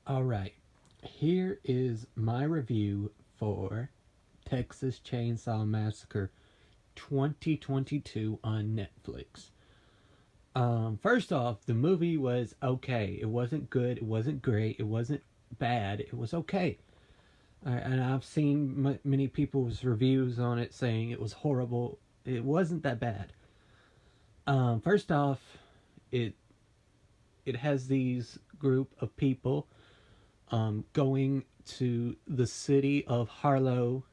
Alright, here is my review for Texas Chainsaw Massacre 2022 on Netflix. First off, the movie was okay. It wasn't good, it wasn't great, it wasn't bad, it was okay. And I've seen many people's reviews on it saying it was horrible. It wasn't that bad. First off, it it has these group of people going to the city of Harlow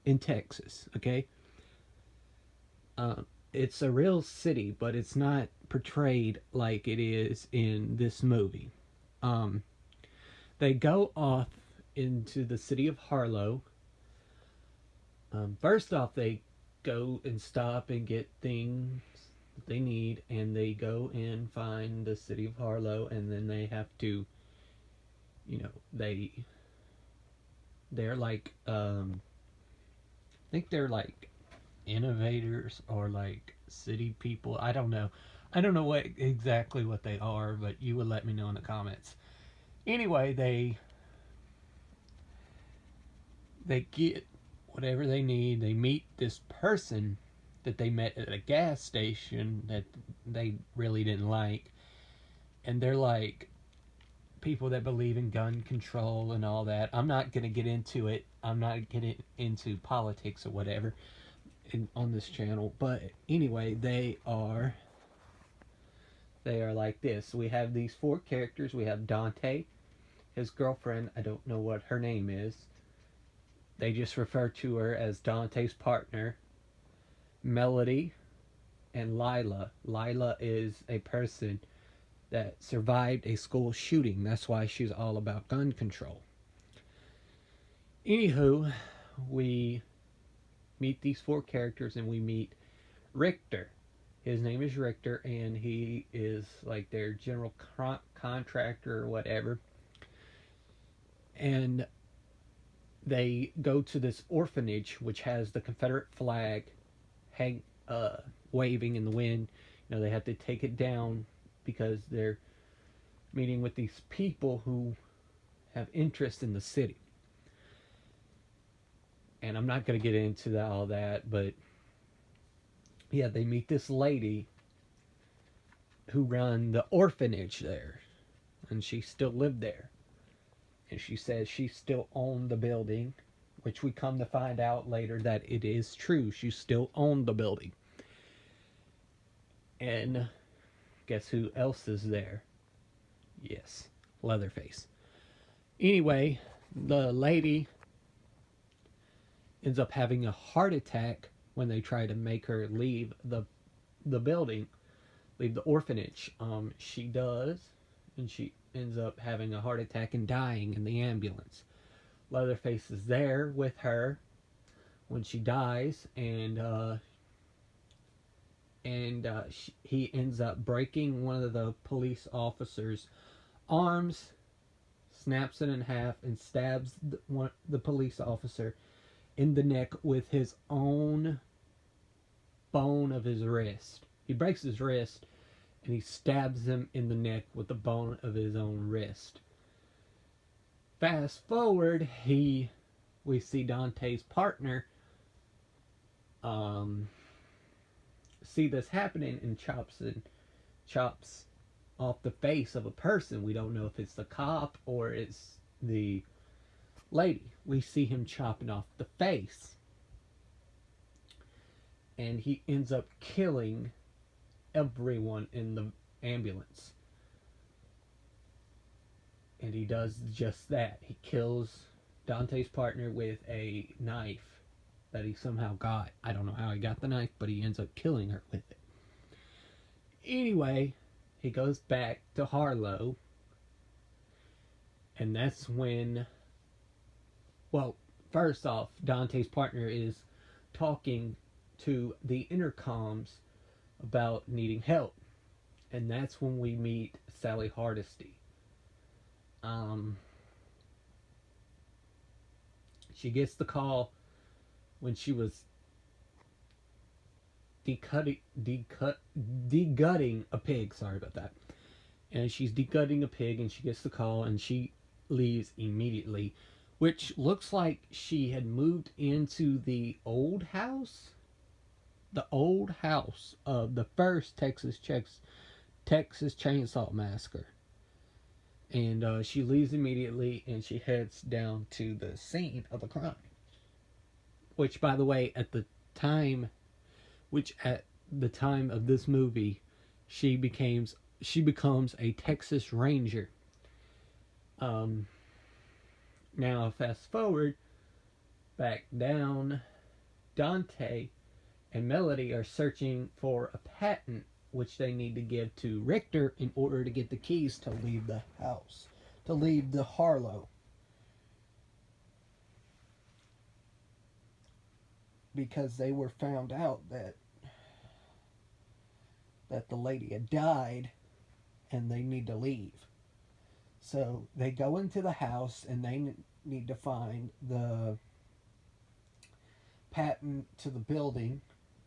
in Texas. Okay, it's a real city, but it's not portrayed like it is in this movie. Um, they go off into the city of Harlow. First off, they go and stop and get things that they need, and they go and find the city of Harlow, and then they have to, they're like, I think they're like innovators or like city people. I don't know. I don't know what they are, but you would let me know in the comments. Anyway, they get whatever they need. They meet this person that they met at a gas station that they really didn't like, and they're like people that believe in gun control and all that. I'm not gonna get into it. I'm not getting into politics or whatever on this channel. But anyway, they are like this. We have these four characters. We have Dante, his girlfriend. I don't know what her name is. They just refer to her as Dante's partner. Melody and Lila. Lila is a person that survived a school shooting. That's why she's all about gun control. Anywho, we meet these four characters and we meet Richter. His name is Richter, and he is like their general contractor or whatever. And they go to this orphanage which has the Confederate flag waving in the wind. They have to take it down because they're meeting with these people who have interest in the city. And I'm not going to get into all that, but yeah, they meet this lady who run the orphanage there, and she still lived there. And she says she still owned the building, which we come to find out later that it is true. She still owned the building. And guess who else is there? Yes, Leatherface. Anyway, the lady ends up having a heart attack when they try to make her leave the building, leave the orphanage. She does, and she ends up having a heart attack and dying in the ambulance. Leatherface is there with her when she dies, and he ends up breaking one of the police officers' arms, snaps it in half, and stabs the police officer in the neck with his own bone of his wrist. He breaks his wrist and he stabs him in the neck with the bone of his own wrist. Fast forward, we see Dante's partner see this happening and chops off the face of a person. We don't know if it's the cop or it's the lady. We see him chopping off the face, and he ends up killing everyone in the ambulance. And he does just that. He kills Dante's partner with a knife that he somehow got. I don't know how he got the knife, but he ends up killing her with it. Anyway, he goes back to Harlow, and that's when, well, first off, Dante's partner is talking to the intercoms about needing help, and that's when we meet Sally Hardesty. She gets the call when she was degutting a pig. Sorry about that. And she's degutting a pig, and she gets the call, and she leaves immediately, which looks like she had moved into the old house of the first Texas Chainsaw Massacre. And she leaves immediately and she heads down to the scene of the crime. Which, by the way, at the time of this movie, she becomes a Texas Ranger. Um, Now, fast forward back down, Dante and Melody are searching for a patent which they need to give to Richter in order to get the keys to leave the house, to leave the Harlow. Because they were found out that the lady had died and they need to leave. So they go into the house and they need to find the patent to the building,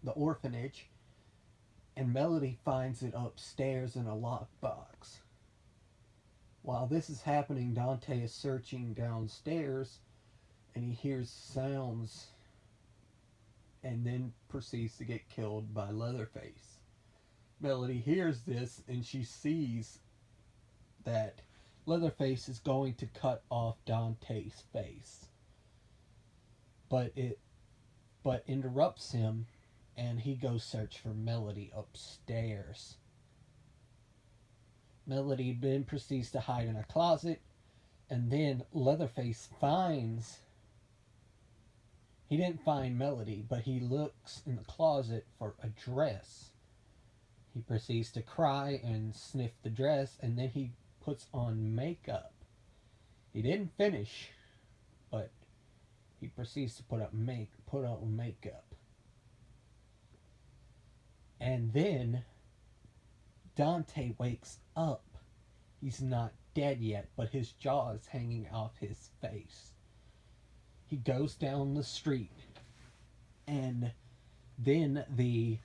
the orphanage, and Melody finds it upstairs in a lockbox. While this is happening, Dante is searching downstairs and he hears sounds and then proceeds to get killed by Leatherface. Melody hears this and she sees that Leatherface is going to cut off Dante's face. But interrupts him and he goes search for Melody upstairs. Melody then proceeds to hide in a closet, and then Leatherface he didn't find Melody, but he looks in the closet for a dress. He proceeds to cry and sniff the dress, and then he puts on makeup. He didn't finish, but he proceeds to put on makeup. And then Dante wakes up. He's not dead yet, but his jaw is hanging off his face. He goes down the street, and then the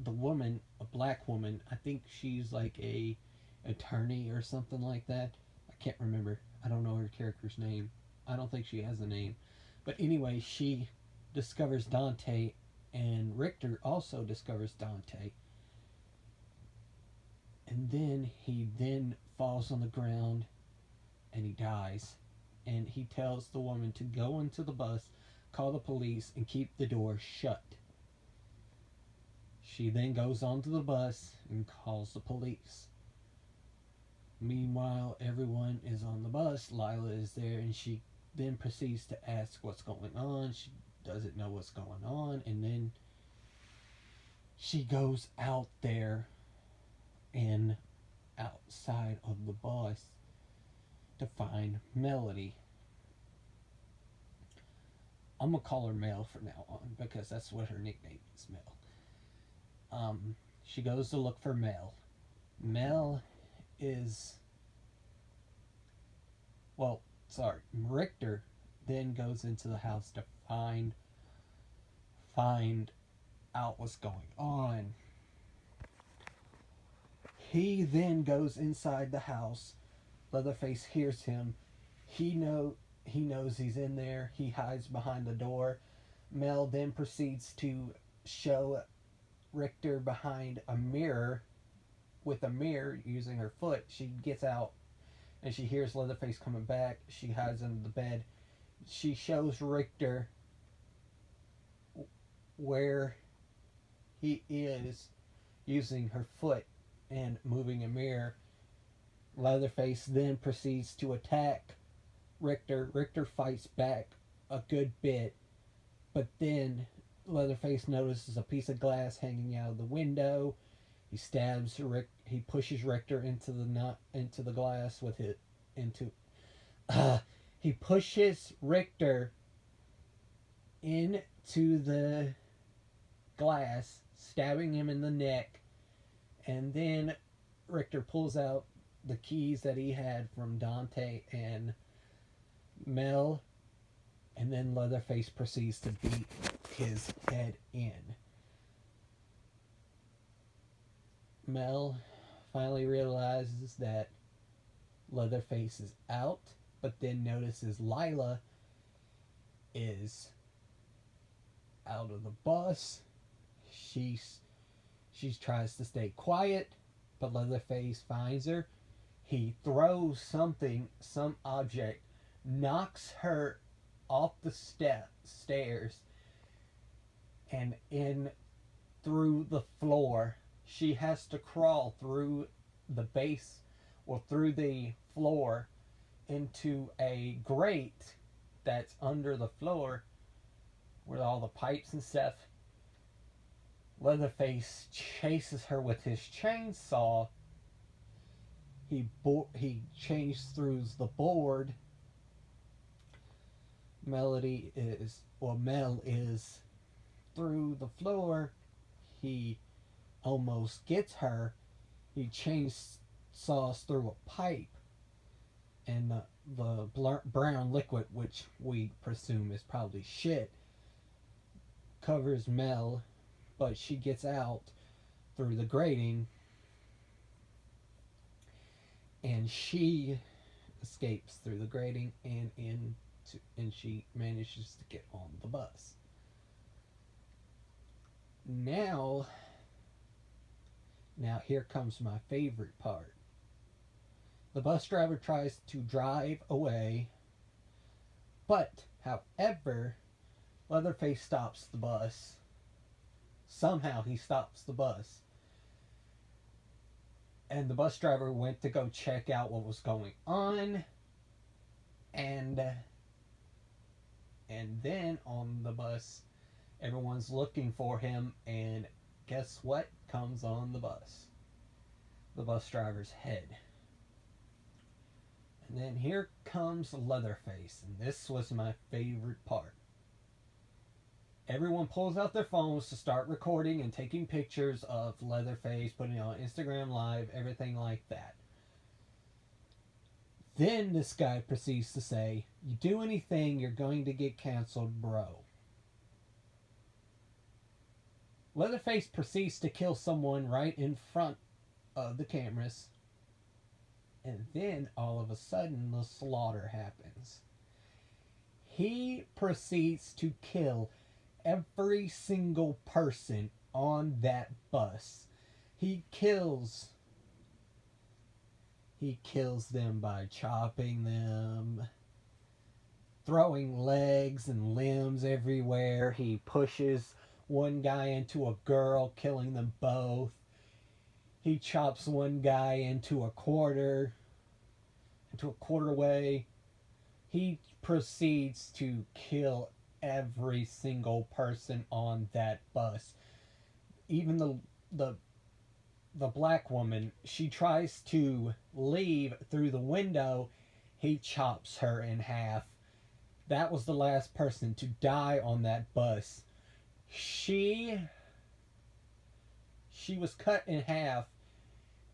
woman, a black woman, I think she's like a attorney or something like that. I can't remember. I don't know her character's name. I don't think she has a name. But anyway, she discovers Dante, and Richter also discovers Dante. And then he falls on the ground and he dies. And he tells the woman to go into the bus, call the police, and keep the door shut. She then goes onto the bus and calls the police. Meanwhile, everyone is on the bus. Lila is there, and she then proceeds to ask what's going on. She doesn't know what's going on, and then she goes out there and outside of the bus to find Melody. I'm gonna call her Mel from now on because that's what her nickname is, Mel. She goes to look for Mel. Mel is Richter then goes into the house to find out what's going on. He then goes inside the house. Leatherface hears him. He knows he's in there. He hides behind the door. Mel then proceeds to show Richter behind a mirror with a mirror using her foot. She gets out and she hears Leatherface coming back. She hides under the bed. She shows Richter where he is using her foot and moving a mirror. Leatherface then proceeds to attack Richter. Richter fights back a good bit, but then Leatherface notices a piece of glass hanging out of the window. He stabs Rick. He pushes Richter into the glass with it. He pushes Richter into the glass, stabbing him in the neck, and then Richter pulls out the keys that he had from Dante and Mel, and then Leatherface proceeds to beat his head in. Mel finally realizes that Leatherface is out, but then notices Lila is out of the bus. She's she tries to stay quiet, but Leatherface finds her. He throws something, some object, knocks her off the stairs and in through the floor. She has to crawl through the base or through the floor into a grate that's under the floor with all the pipes and stuff. Leatherface chases her with his chainsaw. He chases through the board. Mel is through the floor. He almost gets her. He chainsaws through a pipe, and the brown liquid, which we presume is probably shit, covers Mel, but she gets out through the grating, and she escapes through the grating and she manages to get on the bus. Now here comes my favorite part. The bus driver tries to drive away, but however, Leatherface stops the bus. Somehow he stops the bus. And the bus driver went to go check out what was going on. And then on the bus, everyone's looking for him, and guess what comes on the bus? The bus driver's head. And then here comes Leatherface, and this was my favorite part. Everyone pulls out their phones to start recording and taking pictures of Leatherface, putting it on Instagram Live, everything like that. Then this guy proceeds to say, "You do anything, you're going to get canceled, bro." Leatherface proceeds to kill someone right in front of the cameras. And then all of a sudden the slaughter happens. He proceeds to kill every single person on that bus. He kills them by chopping them, throwing legs and limbs everywhere. He pushes one guy into a girl, killing them both. He chops one guy into a quarter way. He proceeds to kill every single person on that bus. Even the black woman, she tries to leave through the window. He chops her in half. That was the last person to die on that bus. She was cut in half,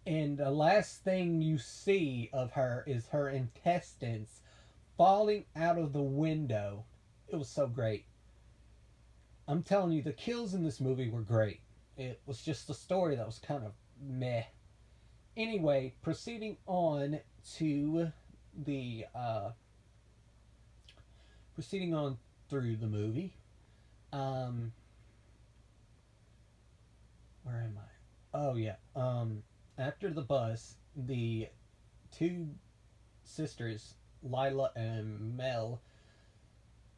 and the last thing you see of her is her intestines falling out of the window. It was so great. I'm telling you, the kills in this movie were great. It was just the story that was kind of meh. Anyway, proceeding on to the proceeding on through the movie. Where am I? Oh yeah. After the bus, the two sisters, Lila and Mel,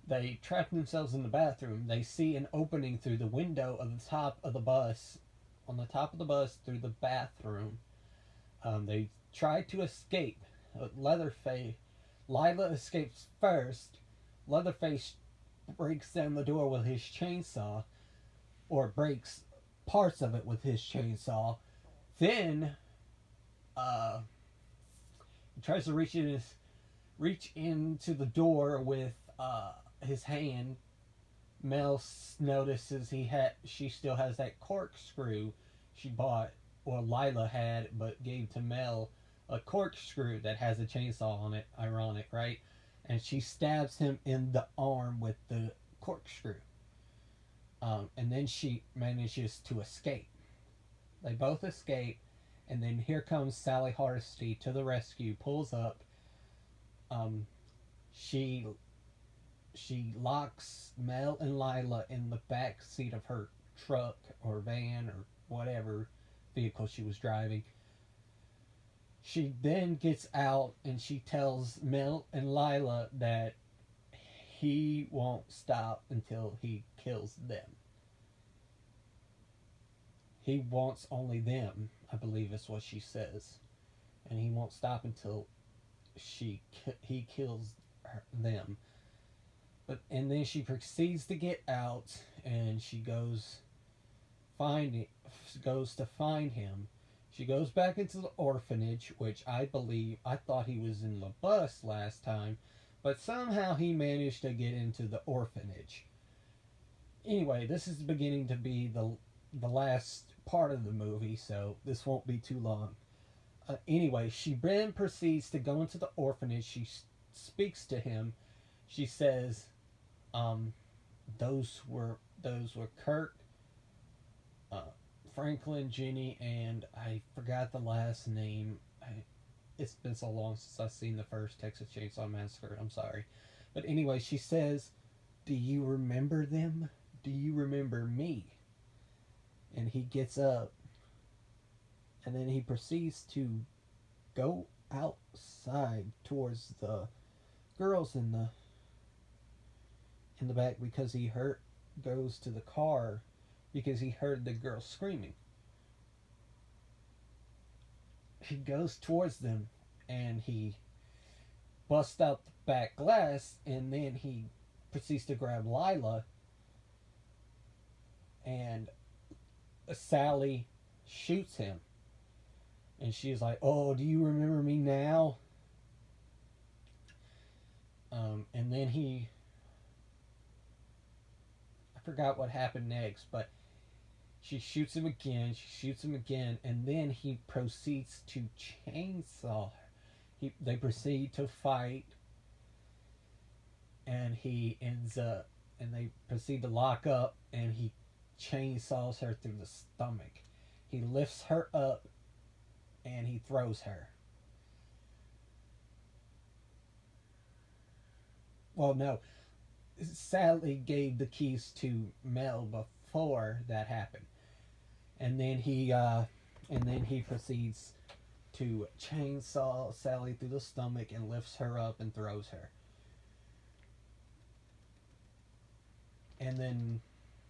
they trap themselves in the bathroom. They see an opening through the window of the top of the bus, on the top of the bus through the bathroom. They try to escape. Lila escapes first. Leatherface breaks down the door with his chainsaw, or breaks parts of it with his chainsaw. Then, he tries to reach into the door with his hand. Mel notices she still has that corkscrew she bought, or Lila had, but gave to Mel, a corkscrew that has a chainsaw on it. Ironic, right? And she stabs him in the arm with the corkscrew. And then she manages to escape. They both escape, And then here comes Sally Hardesty to the rescue, pulls up. Um, she she locks Mel and Lila in the back seat of her truck or van or whatever vehicle she was driving. She then gets out and she tells Mel and Lila that he won't stop until he kills them. He wants only them, I believe is what she says, and he won't stop until he kills them. But and then she proceeds to get out, and she find goes to find him. She goes back into the orphanage, which I thought he was in the bus last time, but somehow he managed to get into the orphanage. Anyway, this is beginning to be the last part of the movie, so this won't be too long. Anyway, she then proceeds to go into the orphanage. She speaks to him. She says, um, those were Kurt, uh, Franklin, Jenny, and I forgot the last name. It's been so long since I've seen the first Texas Chainsaw Massacre. I'm sorry, but anyway, she says, "Do you remember them? Do you remember me?" And he gets up, and then he proceeds to go outside towards the girls in the back because he heard goes to the car because he heard the girl screaming. He goes towards them and he busts out the back glass, and then he proceeds to grab Lila, and Sally shoots him, and she's like, "Oh, do you remember me now?" And then I forgot what happened next, but she shoots him again. She shoots him again, and then he proceeds to chainsaw her. They proceed to fight, and he ends up, and they proceed to lock up, and he chainsaws her through the stomach. He lifts her up, and he throws her. Well, no, Sally gave the keys to Mel before that happened, and then he proceeds to chainsaw Sally through the stomach and lifts her up and throws her. And then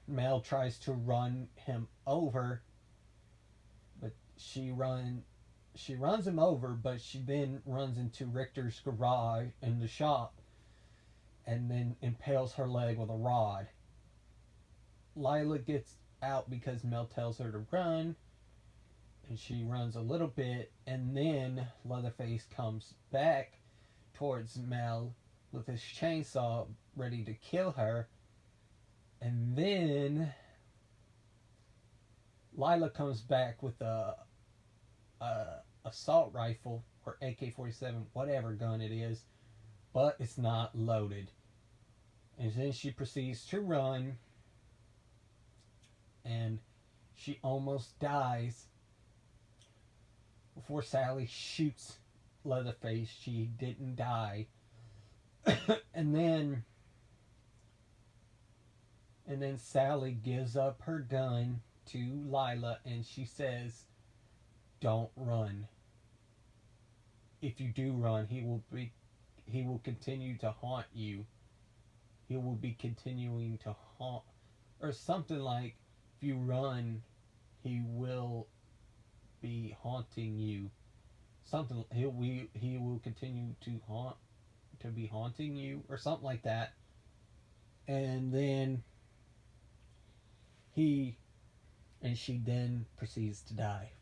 Mel tries to run him over, but she runs him over, but she then runs into Richter's garage in the shop and then impales her leg with a rod. Lila gets out because Mel tells her to run, and she runs a little bit, and then Leatherface comes back towards Mel with his chainsaw ready to kill her, and then Lila comes back with a assault rifle or AK-47, whatever gun it is, but it's not loaded. And then she proceeds to run, and she almost dies before Sally shoots Leatherface. She didn't die. and then and then Sally gives up her gun to Lila, and she says, "Don't run. If you do run, he will continue to haunt you. He will be continuing to haunt," or something like, "If you run, he will be haunting you." Something he will continue to be haunting you, or something like that. And then he and she then proceeds to die.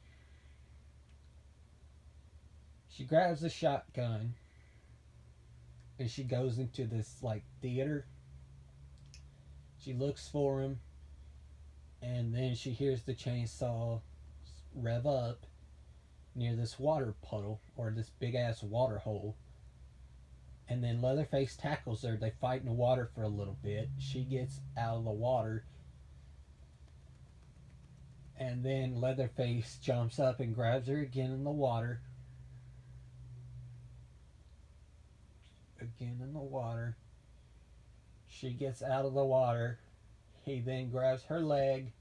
She grabs a shotgun and she goes into this like theater. She looks for him, and then she hears the chainsaw rev up near this water puddle or this big ass water hole. And then Leatherface tackles her. They fight in the water for a little bit. She gets out of the water. And then Leatherface jumps up and grabs her again in the water. Again in the water. She gets out of the water. He then grabs her leg.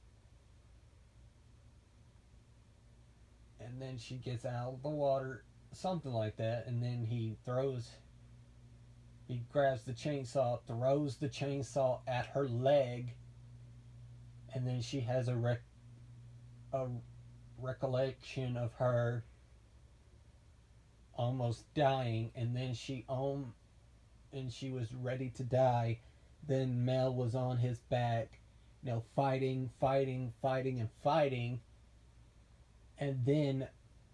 And then she gets out of the water. Something like that. And then he grabs the chainsaw, throws the chainsaw at her leg. And then she has a recollection of her almost dying, and then and she was ready to die. Then Mel was on his back, fighting, and fighting. And then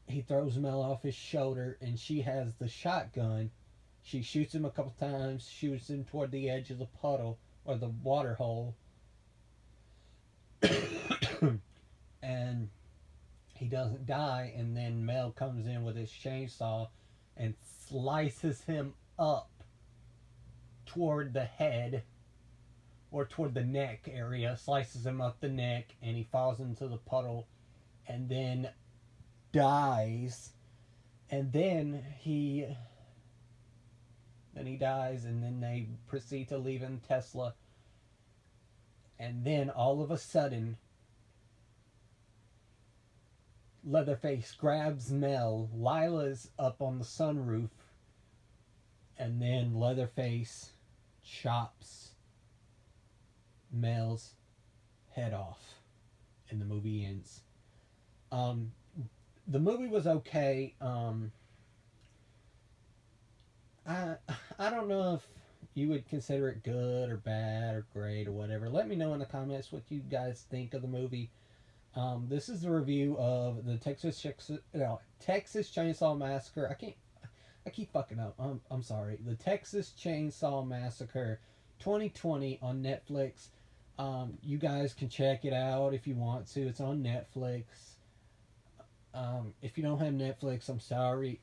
he throws Mel off his shoulder, and she has the shotgun. She shoots him a couple times, shoots him toward the edge of the puddle or the water hole. And he doesn't die, and then Mel comes in with his chainsaw and slices him up toward the head or toward the neck area, slices him up the neck, and he falls into the puddle and then dies. And then he dies, and then they proceed to leave in Tesla. And then all of a sudden, Leatherface grabs Mel. Lila's up on the sunroof. And then Leatherface chops Mel's head off. And the movie ends. The movie was okay. I don't know if you would consider it good or bad or great or whatever. Let me know in the comments what you guys think of the movie. This is the review of the Texas Chainsaw Massacre. I keep fucking up. I'm sorry. The Texas Chainsaw Massacre 2020 on Netflix. You guys can check it out if you want to. It's on Netflix. If you don't have Netflix, I'm sorry.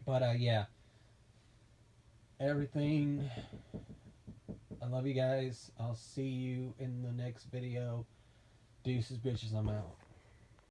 But yeah. Everything. I love you guys. I'll see you in the next video. Deuces, bitches, I'm out.